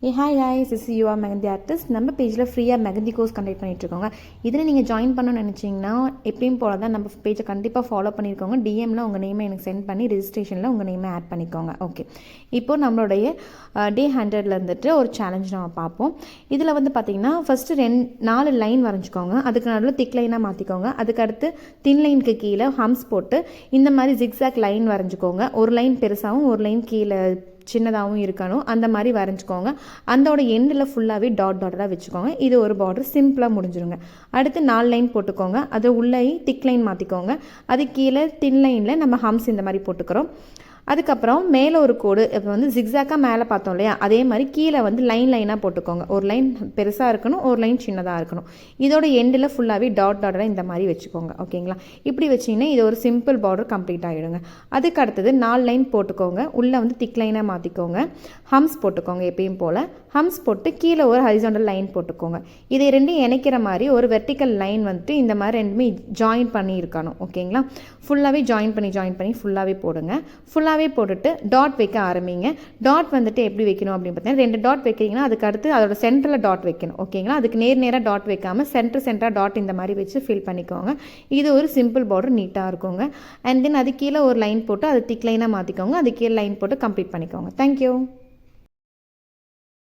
Hi guys, this is your mehndi artist. நம்ம பேஜில் ஃப்ரீயாக மெகந்தி கோர்ஸ் கண்டக்ட் பண்ணிகிட்ருக்கோங்க. இதில் நீங்கள் ஜாயின் பண்ணணும்னு நினச்சிங்கன்னா எப்பயும் போல தான் நம்ம பேஜை கண்டிப்பாக ஃபாலோ பண்ணியிருக்கோங்க. டிஎம்மில் உங்கள் நேமை எனக்கு சென்ட் பண்ணி ரெஜிஸ்ட்ரேஷனில் உங்கள் நேமை ஆட் பண்ணிக்கோங்க. ஓகே, இப்போது நம்மளுடைய டே 100ல் இருந்துட்டு ஒரு சேலஞ்ச் நம்ம பார்ப்போம். இதில் வந்து பார்த்திங்கன்னா ஃபஸ்ட்டு 4 லைன் வரைஞ்சிக்கோங்க. அதுக்கு நடுவில் திக் லைனாக மாற்றிக்கோங்க. அதுக்கடுத்து தின் லைனுக்கு கீழே ஹம்ஸ் போட்டு இந்த மாதிரி ஜிக்ஸாக் லைன் வரைஞ்சிக்கோங்க. ஒரு லைன் பெருசாகவும் ஒரு லைன் கீழே சின்னதாகவும் இருக்கணும். அந்த மாதிரி வரைஞ்சிக்கோங்க. அதோட எண்டில் ஃபுல்லாகவே டாட்டாக வச்சுக்கோங்க. இது ஒரு பார்டர் சிம்பிளாக முடிஞ்சிருங்க. அடுத்து 4 லைன் போட்டுக்கோங்க. அது உள்ளே திக் லைன் மாற்றிக்கோங்க. அது கீழே தின் லைனில் நம்ம ஹம்ஸ் இந்த மாதிரி போட்டுக்கிறோம். அதுக்கப்புறம் மேலே ஒரு கோடு இப்போ வந்து ஜிக்ஸாக்காக மேலே பார்த்தோம் இல்லையா, அதே மாதிரி கீழே வந்து லைனாக போட்டுக்கோங்க. ஒரு லைன் பெருசாக இருக்கணும், ஒரு லைன் சின்னதாக இருக்கணும். இதோட எண்டில் ஃபுல்லாகவே டாட்டாக இந்த மாதிரி வச்சுக்கோங்க. ஓகேங்களா, இப்படி வச்சிங்கன்னா இது ஒரு சிம்பிள் பார்டர் கம்ப்ளீட் ஆகிடுங்க. அதுக்கு அடுத்தது 4 லைன் போட்டுக்கோங்க. உள்ளே வந்து திக் லைனாக மாற்றிக்கோங்க. ஹம்ஸ் போட்டுக்கோங்க. எப்பயும் போல் ஹம்ஸ் போட்டு கீழே ஒரு ஹரிசாண்டல் லைன் போட்டுக்கோங்க. இதை ரெண்டையும் இணைக்கிற மாதிரி ஒரு வெர்டிக்கல் லைன் வந்துட்டு இந்த மாதிரி ரெண்டுமே ஜாயின் பண்ணி இருக்கணும். ஓகேங்களா, ஃபுல்லாகவே ஜாயின் பண்ணி ஃபுல்லாகவே போடுங்க. ஃபுல்லாகவே போட்டுட்டு டாட் வைக்க ஆரம்பிங்க. டாட் வந்துட்டு எப்படி வைக்கணும் அப்படின்னு பார்த்தீங்கன்னா 2 டாட் வைக்கிறீங்கன்னா அதுக்கு அடுத்து அதோட சென்டரில் டாட் வைக்கணும். ஓகேங்களா, அதுக்கு நேராக டாட் வைக்காமல் சென்டராக டாட் இந்த மாதிரி வச்சு ஃபில் பண்ணிக்கோங்க. இது ஒரு சிம்பிள் பார்டர் நீட்டாக இருக்குங்க. அண்ட் தென் அது கீழே ஒரு லைன் போட்டு அது திக் லைனாக மாற்றிக்கோங்க. அது கீழே லைன் போட்டு கம்ப்ளீட் பண்ணிக்கோங்க. தேங்க்யூ.